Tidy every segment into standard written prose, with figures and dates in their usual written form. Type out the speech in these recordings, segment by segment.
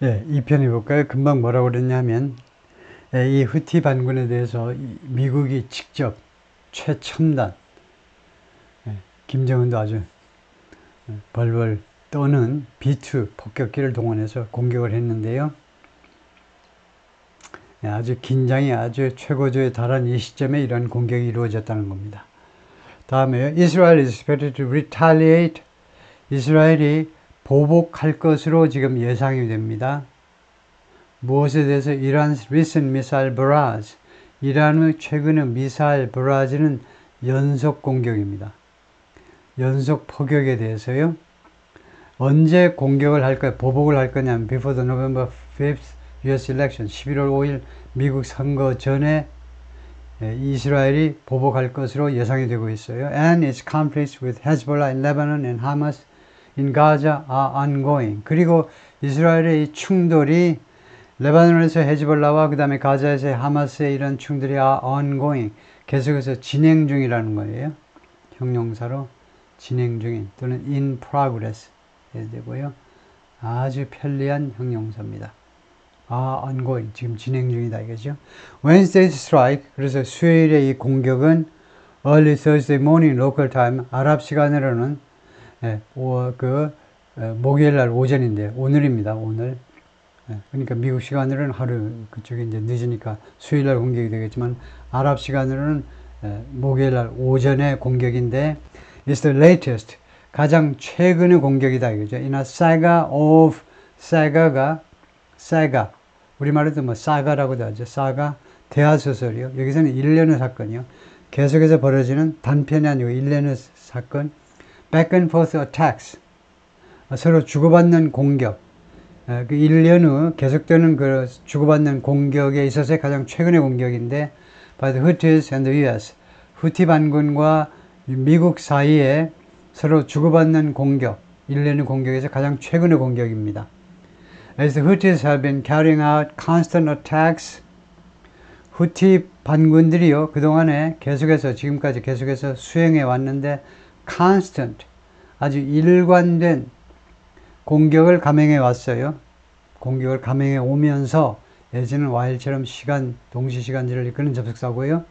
예, 2편 해볼까요? 금방 뭐라고 그랬냐면, 이 후티 반군에 대해서 미국이 직접 최첨단, 김정은도 아주 벌벌 떠는 B2 폭격기를 동원해서 공격을 했는데요. 아주 긴장이 아주 최고조에 달한 이 시점에 이런 공격이 이루어졌다는 겁니다. 다음에요. Israel is expected to retaliate. 이스라엘이 보복할 것으로 지금 예상이 됩니다. 무엇에 대해서? Iran's recent missile barrage. 이란의 최근의 미사일 버라지는 연속 공격입니다. 연속 포격에 대해서요. 언제 공격을 할 거야, 보복을 할 거냐면 before the November 5th US election, 11월 5일 미국 선거 전에 이스라엘이 보복할 것으로 예상이 되고 있어요. And its conflicts with Hezbollah in Lebanon and Hamas in Gaza are ongoing. 그리고 이스라엘의 이 충돌이 레바논에서 헤즈볼라와 그 다음에 가자에서 하마스의 이런 충돌이 are ongoing. 계속해서 진행 중이라는 거예요. 형용사로 진행 중인 또는 in progress 해야 되고요. 아주 편리한 형용사입니다. ongoing. 지금 진행 중이다 이거죠. Wednesday's strike. 그래서 수요일의 이 공격은 early Thursday morning local time. 아랍 시간으로는 목요일 날 오전인데 오늘입니다. 오늘. 그러니까 미국 시간으로는 하루 그쪽에 이제 늦으니까 수요일 날 공격이 되겠지만 아랍 시간으로는 목요일 날 오전에 공격인데 it's the latest. 가장 최근의 공격이다 이거죠. In a saga of saga가 saga 우리말로도 뭐 사가라고도 하죠. 사가 대하소설이요. 여기서는 일련의 사건이요. 계속해서 벌어지는 단편이 아니고 일련의 사건. back and forth attacks 서로 주고받는 공격. 그 일련의 계속되는 그 주고받는 공격에 있어서의 가장 최근의 공격인데 by the Houthis and the US. 후티 반군과 미국 사이에 서로 주고받는 공격, 일련의 공격에서 가장 최근의 공격입니다. As the Houthis have been carrying out constant attacks, 후티 반군들이요 그동안에 계속해서 지금까지 계속해서 수행해 왔는데 constant 아주 일관된 공격을 감행해 왔어요. 공격을 감행해 오면서 예전은 와일처럼 동시시간제를 이끄는 접속사고요.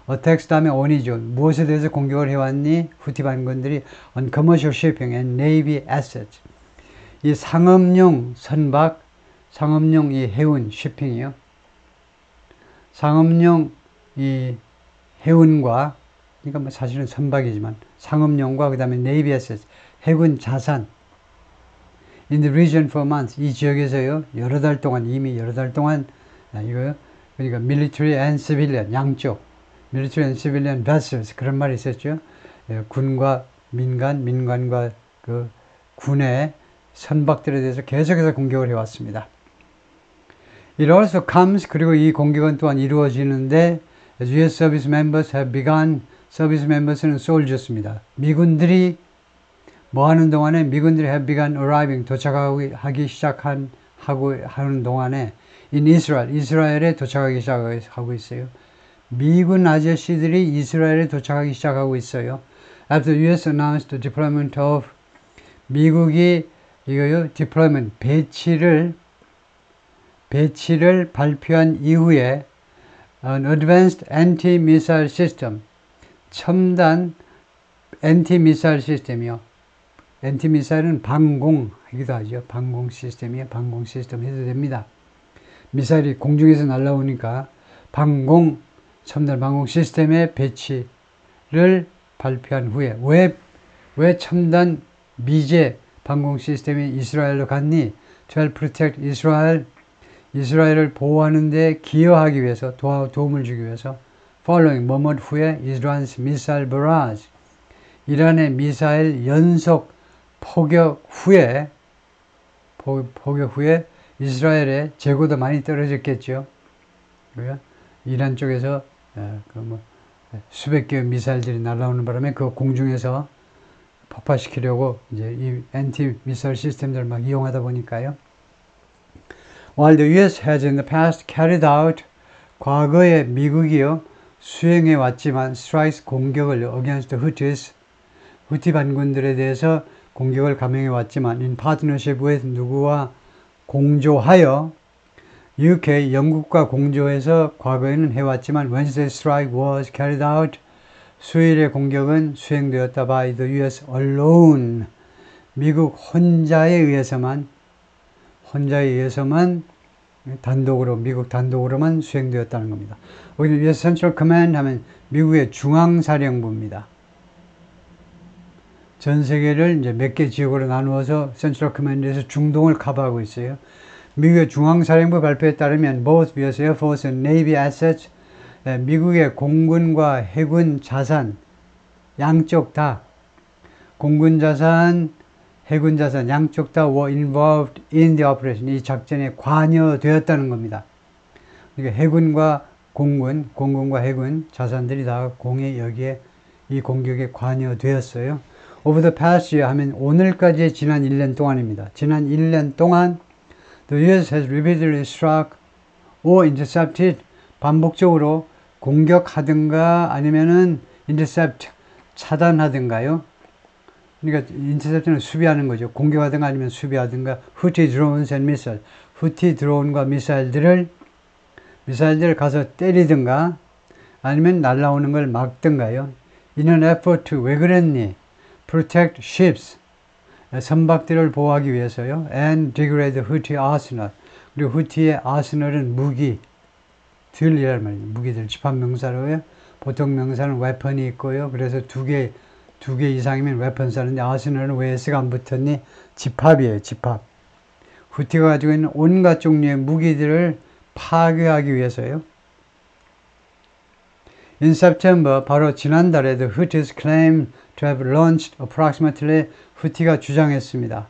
attacks 다음에 on이죠. 무엇에 대해서 공격을 해왔니? 후티 반군들이 on commercial shipping and navy assets. 이 상업용 선박, 상업용 이 해운 shipping이요. 상업용 이 해운과 그러니까 뭐 사실은 선박이지만 상업용과 그 다음에 navy assets, 해군 자산 in the region for months. 이 지역에서요 여러 달 동안 이미 여러 달 동안 이거요. 그러니까 military and civilian 양쪽 military and civilian vessels 그런 말이 있었죠. 군과 민간과 그 군의 선박들에 대해서 계속해서 공격을 해왔습니다. It also comes 그리고 이 공격은 또한 이루어지는데 as US service members have begun. 서비스 멤버스는 soldiers입니다. 미군들이 뭐 하는 동안에 미군들이 have begun arriving 도착하기 하는 동안에 in Israel 이스라엘에 도착하기 시작하고 있어요. 미군 아저씨들이 이스라엘에 도착하기 시작하고 있어요. After the US announced the deployment of 미국이 이거요 deployment 배치를 발표한 이후에 an advanced anti-missile system 첨단 anti-missile 시스템이요. anti-missile은 방공하기도 하죠. 방공 시스템이요. 방공 시스템 해도 됩니다. 미사일이 공중에서 날아오니까 첨단 방공 시스템의 배치를 발표한 후에 왜 첨단 미제 방공 시스템이 이스라엘로 갔니? To help protect Israel. 이스라엘을 보호하는 데 기여하기 위해서 도움을 주기 위해서 following 뭐뭇 후에 Iran's missile barrage 이란의 미사일 연속 포격 후에 이스라엘의 재고도 많이 떨어졌겠죠. 이란 쪽에서 수백 개의 미사일들이 날아오는 바람에 그 공중에서 폭파시키려고 이제 이 엔티 미사일 시스템들을 막 이용하다 보니까요. While the US has in the past carried out 과거에 미국이요 수행해 왔지만 strikes 공격을 against the Houthis 후티 반군들에 대해서 공격을 감행해 왔지만 in partnership with 누구와 공조하여 UK, 영국과 공조해서 과거에는 해왔지만 Wednesday strike was carried out. 수요일의 공격은 수행되었다 by the US alone. 미국 혼자에 의해서만 단독으로, 미국 단독으로만 수행되었다는 겁니다. 여기 US Central Command 하면 미국의 중앙사령부입니다. 전 세계를 이제 몇 개 지역으로 나누어서 Central Command에서 중동을 커버하고 있어요. 미국의 중앙사령부 발표에 따르면 both US Air Force and Navy assets, 미국의 공군과 해군 자산 양쪽 다, 공군 자산, 해군 자산 양쪽 다 were involved in the operation. 이 작전에 관여되었다는 겁니다. 그러니까 해군과 공군과 해군 자산들이 다 여기에 이 공격에 관여되었어요. Over the past year 하면 오늘까지의 지난 1년 동안입니다. 지난 1년 동안 the US has repeatedly struck or intercepted, 반복적으로 공격하든가 아니면은 intercept, 차단하든가요. 그러니까 인터셉트는 수비하는 거죠. 공격하든가 아니면 수비하든가 Houthi drones and missiles, 후티 드론과 미사일들을 가서 때리든가 아니면 날아오는 걸 막든가요. In an effort to, 왜 그랬니? Protect ships, 선박들을 보호하기 위해서요. And degrade the Houthi arsenal, 그리고 후티의 아스널은 무기들이란 말이에요. 무기들, 집합명사로요. 보통 명사는 weapon이 있고요. 그래서 두 개 이상이면 weapon 쓰는데 아스널은 왜 S가 안 붙었니? 집합이에요. 집합. 후티가 가지고 있는 온갖 종류의 무기들을 파괴하기 위해서요. In September, 바로 지난달에 the Houthis claimed to have launched approximately, 후티가 주장했습니다.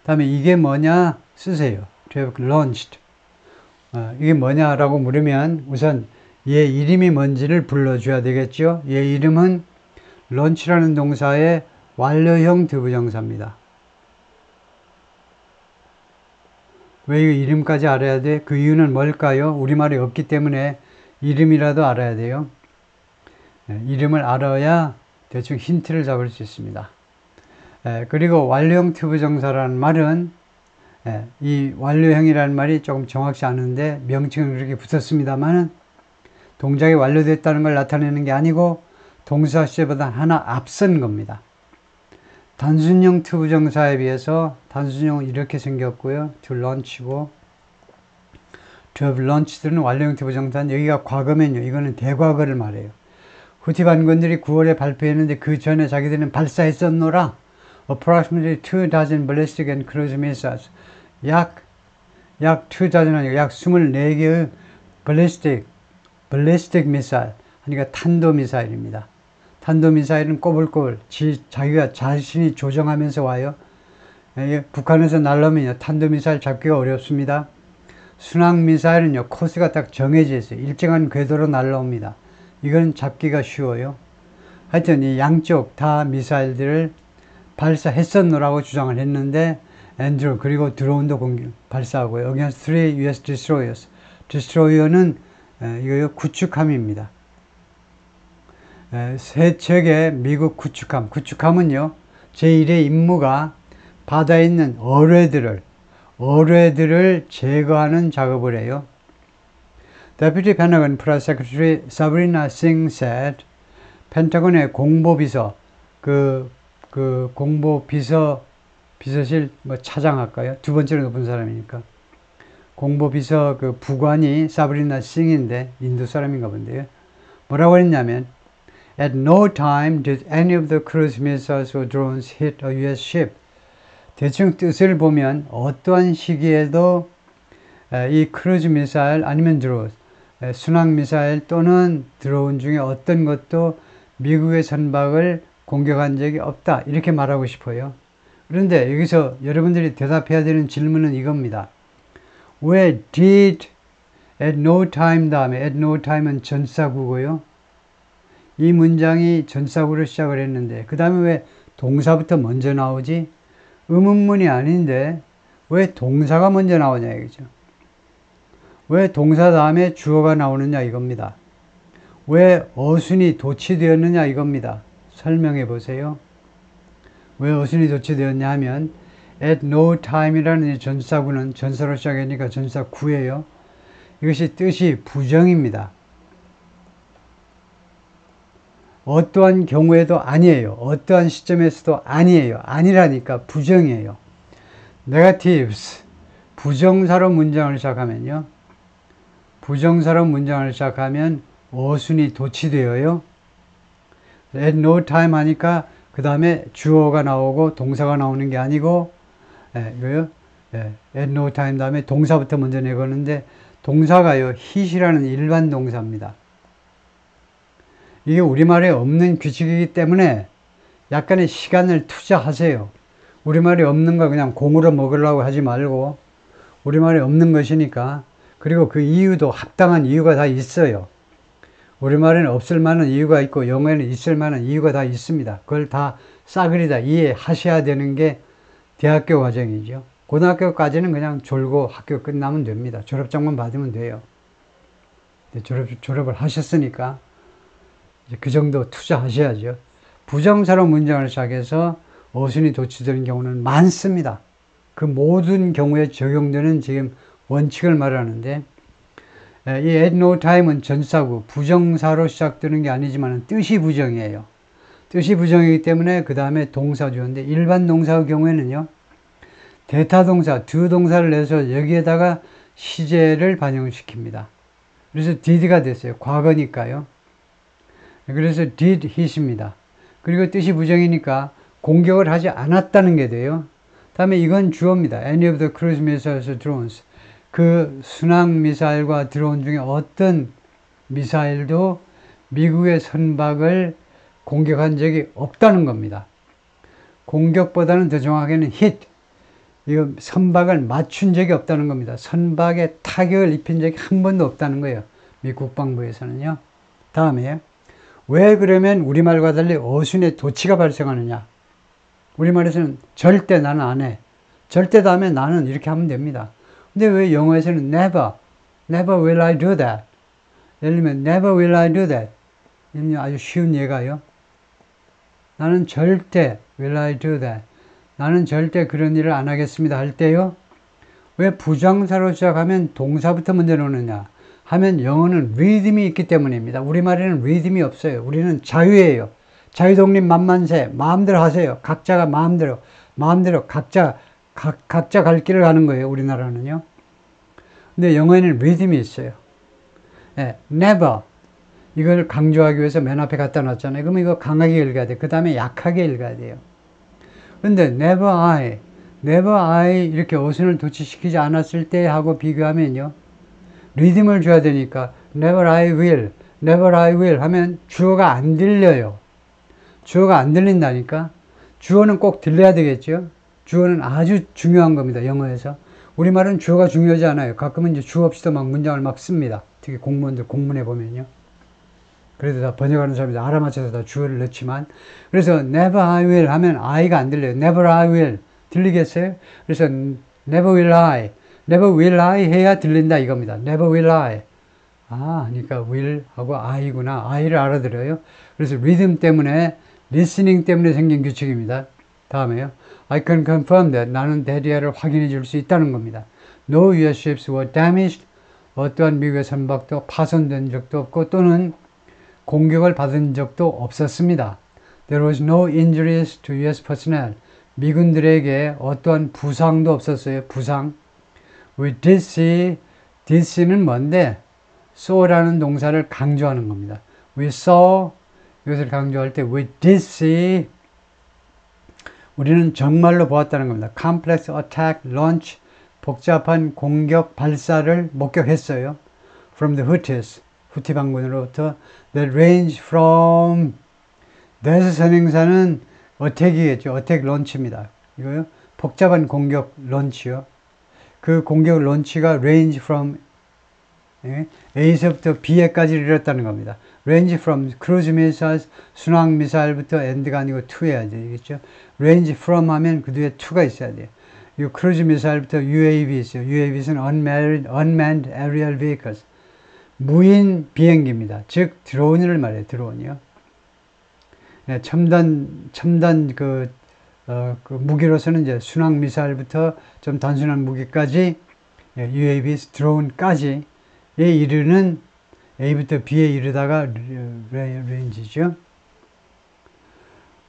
다음에 이게 뭐냐 쓰세요. To have launched. 이게 뭐냐라고 물으면 우선 얘 이름이 뭔지를 불러줘야 되겠죠. 얘 이름은 launch라는 동사의 완료형 드부정사입니다. 왜 이 이름까지 알아야 돼? 그 이유는 뭘까요? 우리말이 없기 때문에 이름이라도 알아야 돼요. 이름을 알아야 대충 힌트를 잡을 수 있습니다. 그리고 완료형 투부정사라는 말은 이 완료형이라는 말이 조금 정확치 않은데 명칭은 그렇게 붙었습니다만 동작이 완료됐다는 걸 나타내는 게 아니고 동사 시제보다 하나 앞선 겁니다. 단순형 투부정사에 비해서 단순형은 이렇게 생겼고요. to launch고 to have launchd는 완료형 투부정사는 여기가 과거면요. 이거는 대과거를 말해요. 후티 반군들이 9월에 발표했는데 그 전에 자기들은 발사했었노라. Approximately 2 dozen ballistic and cruise missiles. 약 2 dozen 아니고 약 24개의 ballistic missile. 그러니까 탄도미사일입니다. 탄도미사일은 꼬불꼬불 자기가 자신이 조정하면서 와요. 북한에서 날라오면요. 탄도미사일 잡기가 어렵습니다. 순항미사일은요. 코스가 딱 정해져 있어요. 일정한 궤도로 날라옵니다. 이건 잡기가 쉬워요. 하여튼 이 양쪽 다 미사일들을 발사했었노라고 주장을 했는데 앤드루 그리고 드론도 발사하고요. against 3 US destroyers. destroyer는 이거요. 구축함입니다. 세 척의 미국 구축함은요. 제1의 임무가 바다에 있는 어뢰들을 제거하는 작업을 해요. Deputy Pentagon Press Secretary Sabrina Singh said, 펜타곤의 공보비서, 비서실 차장 할까요? 두 번째로 높은 사람이니까. 공보비서 부관이 사브리나 싱인데 인도 사람인가 본데요. 뭐라고 했냐면 At no time did any of the cruise missiles or drones hit a US ship. 대충 뜻을 보면 어떠한 시기에도 이 크루즈 미사일 아니면 드론, 순항 미사일 또는 드론 중에 어떤 것도 미국의 선박을 공격한 적이 없다. 이렇게 말하고 싶어요. 그런데 여기서 여러분들이 대답해야 되는 질문은 이겁니다. 왜 did at no time 다음에 at no time은 전사구고요. 이 문장이 전사구로 시작을 했는데 그 다음에 왜 동사부터 먼저 나오지? 의문문이 아닌데 왜 동사가 먼저 나오냐 이거죠. 왜 동사 다음에 주어가 나오느냐 이겁니다. 왜 어순이 도치되었느냐 이겁니다. 설명해 보세요. 왜 어순이 도치되었냐 하면 at no time이라는 이 전사구는 전사로 시작하니까 전사구예요. 이것이 뜻이 부정입니다. 어떠한 경우에도 아니에요. 어떠한 시점에서도 아니에요. 아니라니까 부정이에요. negatives, 부정사로 문장을 시작하면요. 부정사로 문장을 시작하면 어순이 도치되어요. at no time 하니까 그 다음에 주어가 나오고 동사가 나오는 게 아니고, 이거요. at no time 다음에 동사부터 먼저 내거는데, 동사가요, hit이라는 일반 동사입니다. 이게 우리말에 없는 규칙이기 때문에 약간의 시간을 투자하세요. 우리말에 없는 거 그냥 공으로 먹으려고 하지 말고, 우리말에 없는 것이니까, 그리고 그 이유도 합당한 이유가 다 있어요. 우리말에는 없을 만한 이유가 있고 영어에는 있을 만한 이유가 다 있습니다. 그걸 다 싸그리 다 이해하셔야 되는 게 대학교 과정이죠. 고등학교까지는 그냥 졸고 학교 끝나면 됩니다. 졸업장만 받으면 돼요. 졸업을 하셨으니까 이제 그 정도 투자하셔야죠. 부정사로 문장을 시작해서 어순이 도치되는 경우는 많습니다. 그 모든 경우에 적용되는 지금 원칙을 말하는데, 이 at no time은 전사구, 부정사로 시작되는 게 아니지만 뜻이 부정이에요. 뜻이 부정이기 때문에 그 다음에 동사 주어인데, 일반 동사의 경우에는요, 대타동사, 두 동사를 내서 여기에다가 시제를 반영시킵니다. 그래서 did가 됐어요. 과거니까요. 그래서 did hit입니다. 그리고 뜻이 부정이니까 공격을 하지 않았다는 게 돼요. 다음에 이건 주어입니다. Any of the cruise missiles or drones. 그 순항 미사일과 드론 중에 어떤 미사일도 미국의 선박을 공격한 적이 없다는 겁니다. 공격보다는 더 정확하게는 hit. 이거 선박을 맞춘 적이 없다는 겁니다. 선박에 타격을 입힌 적이 한 번도 없다는 거예요. 미 국방부에서는요. 다음에 왜 그러면 우리말과 달리 어순의 도치가 발생하느냐? 우리말에서는 절대 나는 안 해. 절대 다음에 나는 이렇게 하면 됩니다. 근데 왜 영어에서는 never will I do that? 예를 들면 never will I do that. 아주 쉬운 예가요. 나는 절대 will I do that. 나는 절대 그런 일을 안 하겠습니다 할 때요. 왜 부정사로 시작하면 동사부터 먼저 놓느냐 하면 영어는 리듬이 있기 때문입니다. 우리말에는 리듬이 없어요. 우리는 자유예요. 자유독립 만만세. 마음대로 하세요. 각자가 마음대로 각자 갈 길을 가는 거예요. 우리나라는요. 근데 영어에는 리듬이 있어요. never. 이걸 강조하기 위해서 맨 앞에 갖다 놨잖아요. 그러면 이거 강하게 읽어야 돼요. 그 다음에 약하게 읽어야 돼요. 근데 never I 이렇게 어순을 도치시키지 않았을 때 하고 비교하면요. 리듬을 줘야 되니까 never I will 하면 주어가 안 들려요. 주어가 안 들린다니까. 주어는 꼭 들려야 되겠죠. 주어는 아주 중요한 겁니다. 영어에서. 우리말은 주어가 중요하지 않아요. 가끔은 이제 주어 없이도 막 문장을 막 씁니다. 특히 공무원들 공문에 보면요. 그래도 다 번역하는 사람이 알아맞혀서 다 주어를 넣지만. 그래서 never I will 하면 I가 안 들려요. never I will. 들리겠어요? 그래서 never will I 해야 들린다 이겁니다. never will I. 그러니까 will 하고 I구나. I를 알아들어요. 그래서 리듬 때문에, listening 때문에 생긴 규칙입니다. 다음에요. I can confirm that. 나는 대리아를 확인해 줄 수 있다는 겁니다. No US ships were damaged. 어떠한 미국의 선박도 파손된 적도 없고 또는 공격을 받은 적도 없었습니다. There was no injuries to US personnel. 미군들에게 어떠한 부상도 없었어요. 부상. We did see는 뭔데? saw라는 동사를 강조하는 겁니다. We saw 이것을 강조할 때 we did see 우리는 정말로 보았다는 겁니다. Complex attack launch 복잡한 공격 발사를 목격했어요. From the Houthis 후티 반군으로부터 that range from 대서선행사는 어택이겠죠. 어택 런치입니다. 이거요. 복잡한 공격 런치요. 그 공격 런치가 range from A에서부터 B에까지 이뤘다는 겁니다. range from cruise missiles 순항 미사일부터 and가 아니고 to해야 되겠죠. range from 하면 그 뒤에 to가 있어야 돼요. 이 크루즈 미사일부터 UAV 있어요. UAV는 unmanned aerial vehicles. 무인 비행기입니다. 즉 드론을 말해요. 드론이요. 네, 첨단 그 그 무기로서는 이제 순항 미사일부터 좀 단순한 무기까지, UAV, 드론까지에 이르는 A부터 B에 이르다가 레인지죠.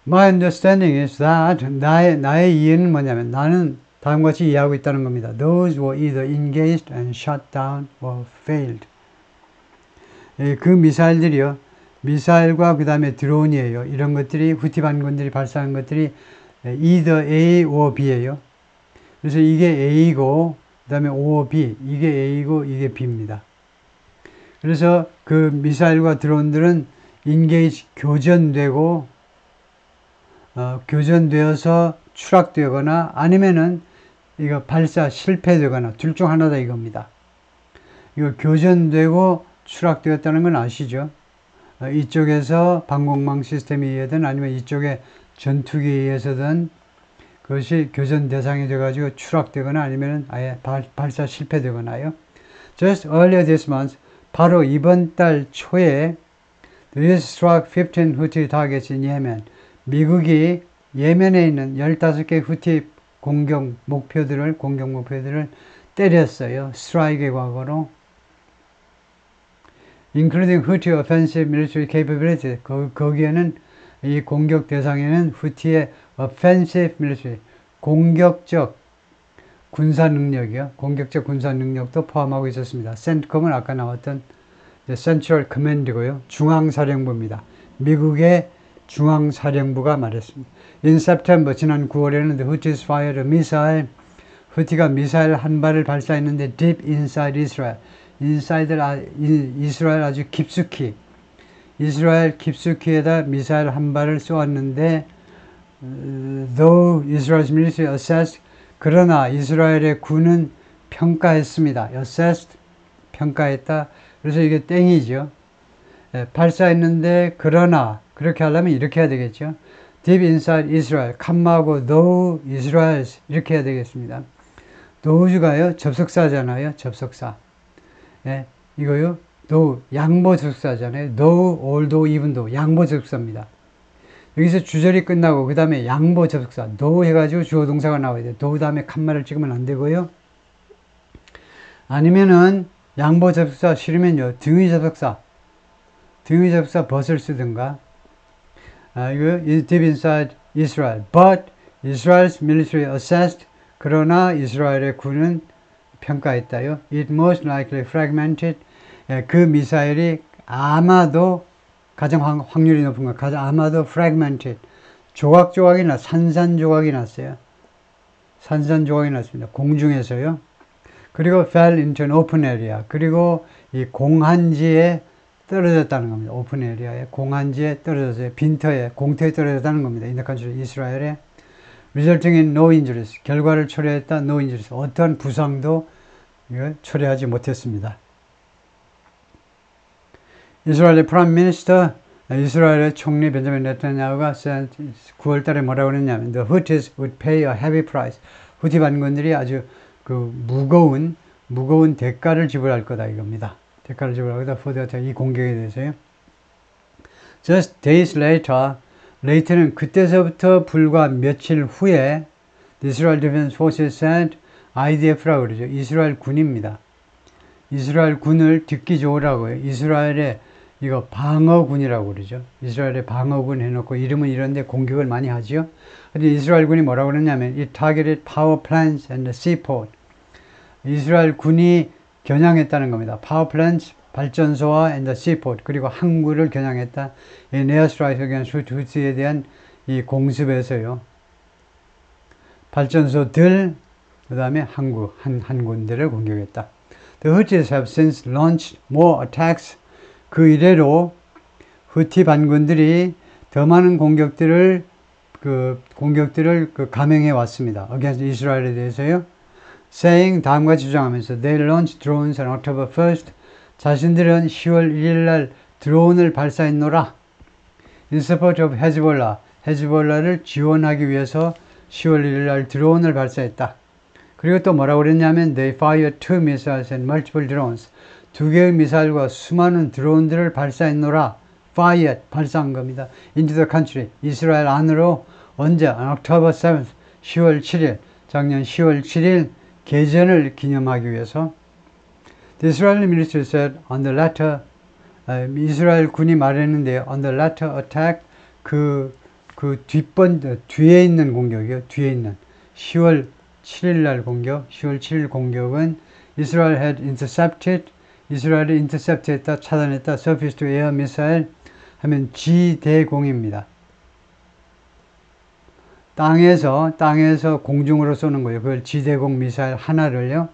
My understanding is that 나의 이해는 뭐냐면 나는 다음과 같이 이해하고 있다는 겁니다. Those were either engaged and shot down or failed. 그 미사일들이요. 미사일과 그 다음에 드론이에요. 이런 것들이 후티 반군들이 발사한 것들이 either A or B예요. 그래서 이게 A고 그 다음에 or B, 이게 A고 이게 B입니다. 그래서 그 미사일과 드론들은 engage 교전되고 교전되어서 추락되거나 아니면은 이거 발사 실패되거나 둘 중 하나다 이겁니다. 이거 교전되고 추락되었다는 건 아시죠? 이쪽에서 방공망 시스템에 의해든 아니면 이쪽에 전투기에 의해서든 그것이 교전 대상이 돼가지고 추락되거나 아니면 아예 발사 실패되거나요. Just earlier this month, 바로 이번 달 초에 the US struck 15 Houthi targets in Yemen. 미국이 예멘에 있는 15개 후티 공격 목표들을 때렸어요. 스트라이크의 과거로. including Houthi offensive military capability. 거기에는 이 공격 대상에는 후티의 offensive military, 공격적 군사 능력이요. 공격적 군사 능력도 포함하고 있었습니다. CENTCOM은 아까 나왔던 Central Command고요. 중앙사령부입니다. 미국의 중앙사령부가 말했습니다. In September, 지난 9월에는 the Houthis fired a missile. 후티가 미사일 한 발을 발사했는데 deep inside Israel. 이스라엘 아주 깊숙이, 이스라엘 깊숙이에다 미사일 한 발을 쏘았는데 though Israel's military assessed, 그러나 이스라엘의 군은 평가했습니다. assessed, 평가했다. 그래서 이게 땡이죠. 발사했는데 그러나, 그렇게 하려면 이렇게 해야 되겠죠. deep inside Israel, 칸마하고 though Israel's 이렇게 해야 되겠습니다. though가요 접속사잖아요. 접속사. 이거요. though 양보 접속사잖아요. though, although, even though 양보 접속사입니다. 여기서 주절이 끝나고 그 다음에 양보 접속사 though 해가지고 주어 동사가 나와야 돼요. though 다음에 칸마를 찍으면 안 되고요. 아니면은 양보 접속사 싫으면요. 등위 접속사 but을 쓰든가. 이거 deep inside Israel. But Israel's military assessed. 그러나 이스라엘의 군은 평가했다요. It most likely fragmented. 그 미사일이 아마도 가장 확률이 높은 거 아마도 fragmented. 조각조각이 산산조각이 났어요. 산산조각이 났습니다. 공중에서요. 그리고 fell into an open area. 그리고 이 공한지에 떨어졌다는 겁니다. 오픈 에리아에 공한지에 떨어졌어요. 빈터에 공터에 떨어졌다는 겁니다. In the country 이스라엘에 resulting in no injuries. 결과를 초래했다. no injuries. 어떠한 부상도 초래하지 못했습니다. 이스라엘의 프라임 미니스터, 이스라엘의 총리 벤자민 네타냐후가 9월 달에 뭐라고 그랬냐면 the Houthis would pay a heavy price. 후티 반군들이 아주 그 무거운 대가를 지불할 거다 이겁니다. 대가를 지불할 거다. for the 이 공격에 대해서요. Just days later, 레이트는 그때서부터 불과 며칠 후에 the Israel Defense Forces said, IDF라고 그러죠. 이스라엘 군입니다. 이스라엘 군을 듣기 좋으라고요. 이스라엘의 이거 방어군이라고 그러죠. 이스라엘의 방어군 해놓고 이름은 이런데 공격을 많이 하죠. 근데 이스라엘 군이 뭐라고 그러냐면 it targeted power plants and the seaport. 이스라엘 군이 겨냥했다는 겁니다. power plants, 발전소와 and the seaport, 그리고 항구를 겨냥했다. in airstrike against Houths에 대한 이 공습에서요. 발전소들, 그 다음에 항구, 한 군데를 공격했다. The Houthis have since launched more attacks. 그 이래로 후티 반군들이 더 많은 공격들을 감행해 왔습니다. against 이스라엘에 대해서요. saying, 다음과 주장하면서 they launched drones on October 1st. 자신들은 10월 1일 날 드론을 발사했노라. in support of Hezbollah. 헤즈볼라를 지원하기 위해서 10월 1일 날 드론을 발사했다. 그리고 또 뭐라고 그랬냐면 they fired 2 missiles and multiple drones. 2개의 미사일과 수많은 드론들을 발사했노라. fired, 발사한 겁니다. into the country, 이스라엘 안으로 언제? October 7th, 10월 7일, 작년 10월 7일 개전을 기념하기 위해서 The Israeli military said on the latter 이스라엘 군이 말했는데요. On the latter attack 그 뒤에 있는 공격이요. 뒤에 있는 10월 7일 날 공격, 10월 7일 공격은 Israel had intercepted 이스라엘이 인터셉트했다, 차단했다, surface to air missile 하면 지대공입니다. 땅에서 공중으로 쏘는 거예요. 그걸 지대공 미사일 하나를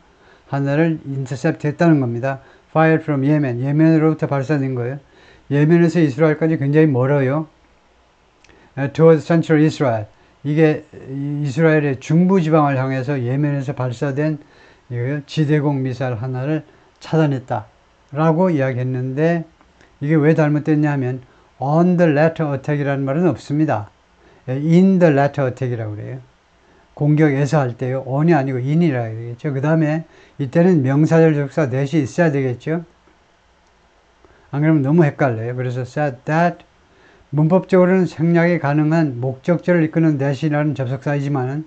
인터셉트 했다는 겁니다. Fired from Yemen. 예멘으로부터 발사된 거예요. 예멘에서 이스라엘까지 굉장히 멀어요. Towards Central Israel. 이게 이스라엘의 중부 지방을 향해서 예멘에서 발사된 지대공 미사일 하나를 차단했다. 라고 이야기했는데 이게 왜 잘못됐냐면 on the latter attack이라는 말은 없습니다. in the latter attack이라고 그래요. 공격에서 할 때요. on이 아니고 in이라 되겠죠. 그 다음에 이때는 명사절 접사 that이 있어야 되겠죠. 안 그러면 너무 헷갈려요. 그래서 said that 문법적으로는 생략이 가능한 목적절을 이끄는 that이라는 접속사이지만은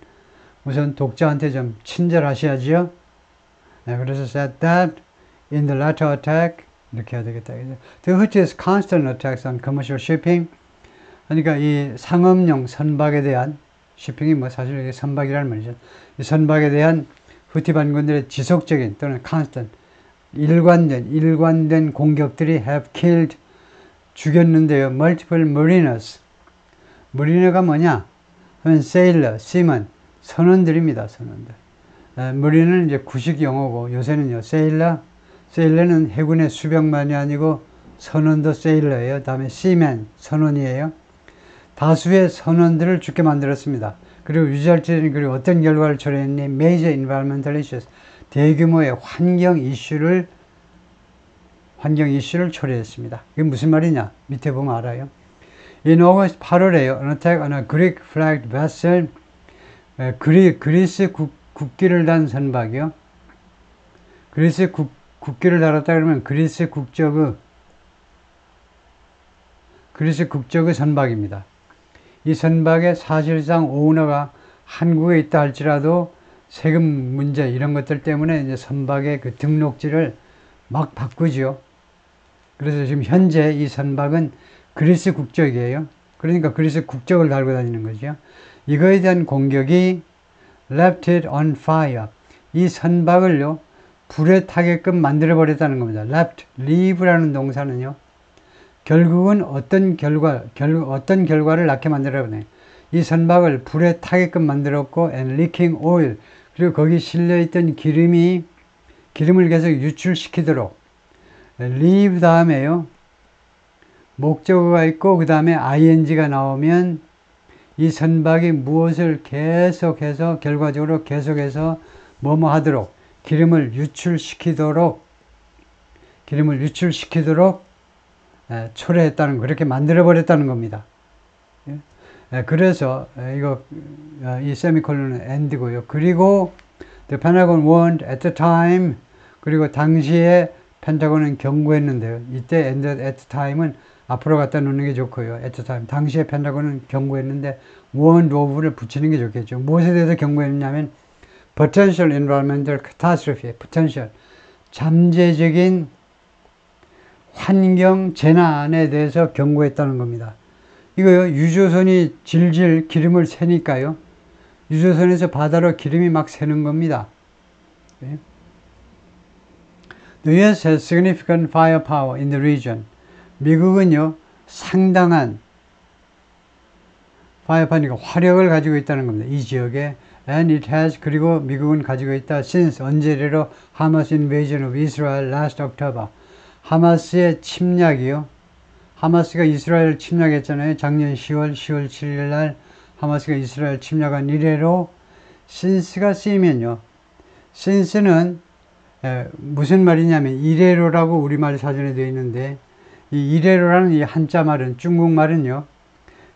우선 독자한테 좀 친절하셔야지요. 네, 그래서 said that in the latter attack 이렇게 해야 되겠다. The Houthis constant attacks on commercial shipping 그러니까 이 상업용 선박에 대한 shipping이 뭐 사실 이게 선박이라는 말이죠. 이 선박에 대한 후티 반군들의 지속적인 또는 constant 일관된 공격들이 have killed 죽였는데요. multiple mariners 마리너가 뭐냐 하면 sailor, seaman 선원들입니다. 선원들. 마리너는 이제 구식 용어고 요새는요 sailor는 해군의 수병만이 아니고 선원도 sailor예요. 다음에 seaman 선원이에요. 다수의 선원들을 죽게 만들었습니다. 그리고 유지할지는 그리고 어떤 결과를 초래했니? Major environmental issues 대규모의 환경 이슈를 초래했습니다. 이게 무슨 말이냐? 밑에 보면 알아요. In August 8월에요. An attack on a Greek flagged vessel 그리스 국기를 단 선박이요. 그리스 국기를 달았다 그러면 그리스 국적의 선박입니다. 이 선박에 사실상 오너가 한국에 있다 할지라도 세금 문제 이런 것들 때문에 이제 선박의 그 등록지를 막 바꾸죠. 그래서 지금 현재 이 선박은 그리스 국적이에요. 그러니까 그리스 국적을 달고 다니는 거죠. 이거에 대한 공격이 left it on fire. 이 선박을요 불에 타게끔 만들어 버렸다는 겁니다. leave라는 동사는요. 결국은 어떤 결과를 낳게 만들어버려요. 이 선박을 불에 타게끔 만들었고 and leaking oil 그리고 거기 실려있던 기름을 계속 유출시키도록 leave 다음에요. 목적어가 있고 그 다음에 ing가 나오면 이 선박이 무엇을 계속해서 결과적으로 계속해서 뭐뭐 하도록 기름을 유출시키도록 초래했다는 그렇게 만들어 버렸다는 겁니다. 그래서 이 세미콜론은 end고요. 그리고 the Pentagon warned at the time 그리고 당시에 펜타곤은 경고했는데요. 이때 at the time은 앞으로 갖다 놓는 게 좋고요. at the time 당시에 펜타곤은 경고했는데 warned of를 붙이는 게 좋겠죠. 무엇에 대해서 경고했냐면 potential environmental catastrophe, potential 잠재적인 환경 재난에 대해서 경고했다는 겁니다. 이거요, 유조선이 질질 기름을 새니까요. 유조선에서 바다로 기름이 막 새는 겁니다. 네. The US has significant firepower in the region. 미국은요, 상당한 firepower니까 화력을 가지고 있다는 겁니다. 이 지역에. And it has, 그리고 미국은 가지고 있다. Since, 언제래로 Hamas invasion of Israel last October. 하마스의 침략이요. 하마스가 이스라엘을 침략했잖아요. 작년 10월 7일 날 하마스가 이스라엘 침략한 이래로 since가 쓰이면요. since는 무슨 말이냐면 이래로라고 우리말 사전에 되어 있는데 이 이래로라는 이 한자 말은 중국말은요.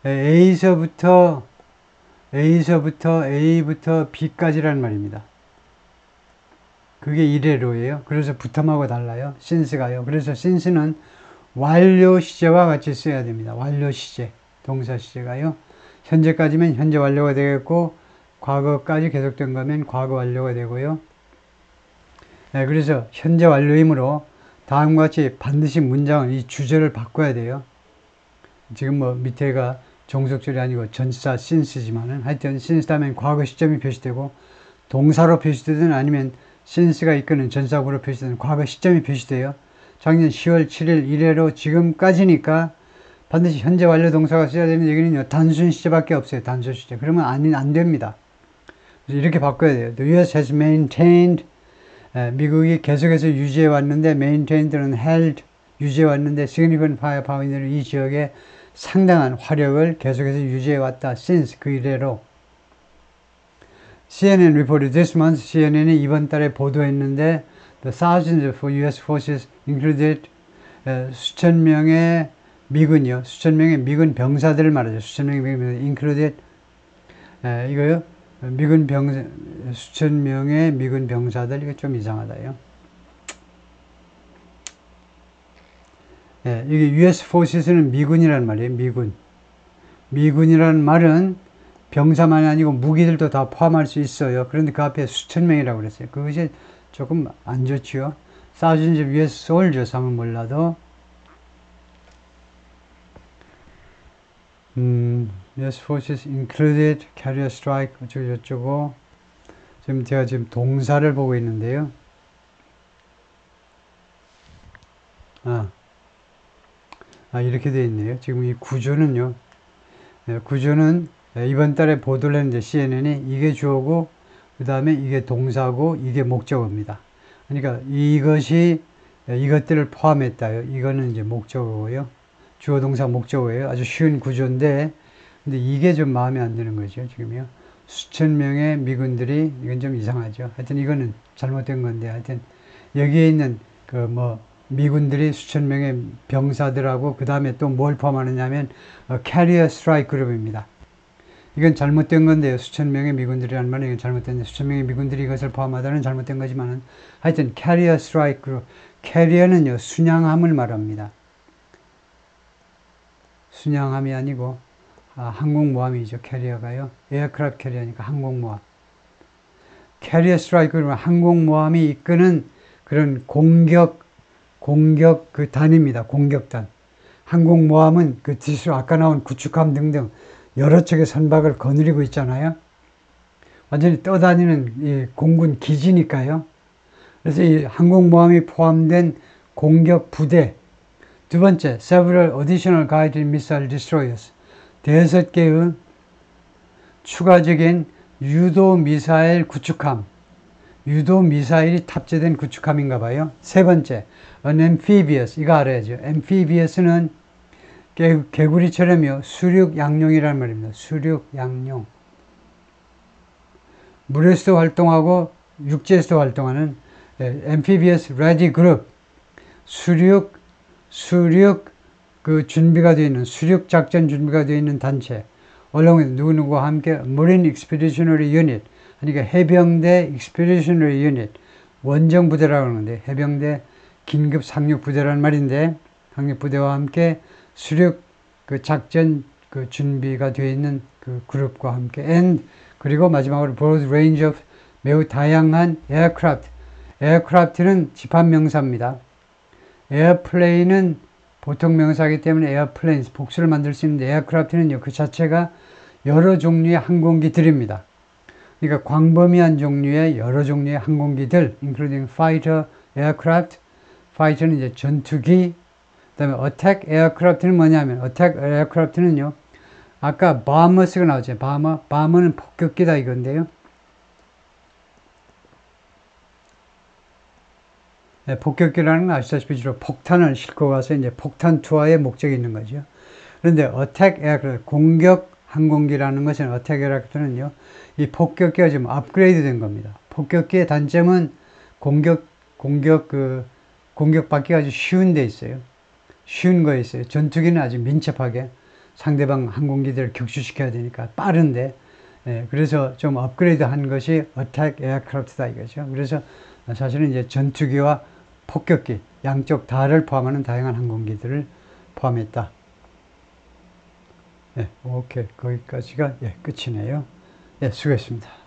A부터 B까지라는 말입니다. 그게 이래로예요. 그래서 부텀하고 달라요. since가요. 그래서 since는 완료 시제와 같이 써야 됩니다. 완료 시제, 동사 시제가요. 현재까지면 현재 완료가 되겠고, 과거까지 계속된 거면 과거 완료가 되고요. 네, 그래서 현재 완료이므로 다음과 같이 반드시 문장은 이 주절을 바꿔야 돼요. 지금 뭐 밑에가 종속절이 아니고 전치사 since지만은 하여튼 since 다음엔 과거 시점이 표시되고, 동사로 표시되든 아니면 since가 이끄는 전사구로 표시되는 과거 시점이 표시돼요. 작년 10월 7일 이래로 지금까지니까 반드시 현재 완료 동사가 써야 되는 얘기는요, 단순 시제밖에 없어요. 단순 시제. 그러면 안 됩니다. 그래서 이렇게 바꿔야 돼요. The US has maintained, 미국이 계속해서 유지해 왔는데, maintained는 held, 유지해 왔는데, significant firepower는 이 지역에 상당한 화력을 계속해서 유지해 왔다. since, 그 이래로. CNN reported this month, CNN이 이번 달에 보도했는데, the thousands of US forces included, 수천 명의 미군이요. 수천 명의 미군 병사들을 말하죠. 수천 명의 미군 병사, included, 이거요. 수천 명의 미군 병사들, 이거 좀 이상하다요. 이게 US forces는 미군이라는 말이에요. 미군. 미군이라는 말은 병사만이 아니고 무기들도 다 포함할 수 있어요. 그런데 그 앞에 수천 명이라고 그랬어요. 그것이 조금 안 좋지요. thousands of US soldiers 하면 몰라도, US forces included carrier strike 어쩌고 저쩌고. 지금 제가 지금 동사를 보고 있는데요. 이렇게 되어 있네요. 지금 이 구조는요. 구조는 이번 달에 보도를 했는데 CNN이 이게 주어고, 그 다음에 이게 동사고, 이게 목적어입니다. 그러니까 이것들을 포함했다요. 이거는 이제 목적어고요. 주어, 동사, 목적어예요. 아주 쉬운 구조인데, 근데 이게 좀 마음에 안 드는 거죠. 지금요. 수천 명의 미군들이, 이건 좀 이상하죠. 하여튼 이거는 잘못된 건데, 하여튼 여기에 있는 미군들이 수천 명의 병사들하고 그 다음에 또 뭘 포함하느냐면 캐리어 스트라이크 그룹입니다. 이건 잘못된 건데요. 수천 명의 미군들이라는 말은 이건 잘못된, 수천 명의 미군들이 이것을 포함하다는 잘못된 거지만은 하여튼 캐리어 스트라이크 그룹. 캐리어는요, 순양함을 말합니다. 순양함이 아니고 항공모함이죠. 캐리어가요. 에어크래프트 캐리어니까 항공모함. 캐리어 스트라이크 그룹은 항공모함이 이끄는 그런 공격 그 단입니다. 공격단. 항공모함은 그 뒤로 아까 나온 구축함 등등 여러 척의 선박을 거느리고 있잖아요. 완전히 떠다니는 이 공군 기지니까요. 그래서 이 항공모함이 포함된 공격 부대. 두 번째, several additional guided missile destroyers. 5개의 추가적인 유도 미사일 구축함. 유도 미사일이 탑재된 구축함인가 봐요. 세 번째, an amphibious. 이거 알아야죠. amphibious는 개구리처럼요. 수륙 양용이라는 말입니다. 수륙 양용. 물에서도 활동하고 육지에서도 활동하는 amphibious ready group. 수륙 그 준비가 되어 있는, 수륙 작전 준비가 되어 있는 단체. along with 누구누구와 함께 marine expeditionary unit. 그러니까 해병대 expeditionary unit. 원정 부대라고 하는데 해병대 긴급 상륙 부대라는 말인데, 상륙 부대와 함께 수륙 그 작전 그 준비가 되어 있는 그 그룹과 함께, and 그리고 마지막으로 broad range of, 매우 다양한 aircraft. aircraft는 집합명사입니다. airplane은 보통 명사이기 때문에 airplanes 복수를 만들 수 있는데, aircraft는요 그 자체가 여러 종류의 항공기들입니다. 그러니까 광범위한 종류의 여러 종류의 항공기들, including fighter aircraft. fighter는 이제 전투기. 그다음에 attack aircraft는 뭐냐면, attack aircraft는요, 아까 bombers가 나왔죠. bomber는 폭격기다 이건데요. 네, 폭격기라는 건 아시다시피 주로 폭탄을 싣고 가서 이제 폭탄 투하의 목적이 있는 거죠. 그런데 attack aircraft, 공격 항공기라는 것은, attack aircraft는요, 이 폭격기가 지금 업그레이드 된 겁니다. 폭격기의 단점은 공격받기가 아주 쉬운 데 있어요. 쉬운 거에 있어요. 전투기는 아주 민첩하게 상대방 항공기들을 격추시켜야 되니까 빠른데, 그래서 좀 업그레이드 한 것이 attack aircraft다 이거죠. 그래서 사실은 이제 전투기와 폭격기 양쪽 다를 포함하는 다양한 항공기들을 포함했다. 오케이. 거기까지가 끝이네요. 수고했습니다.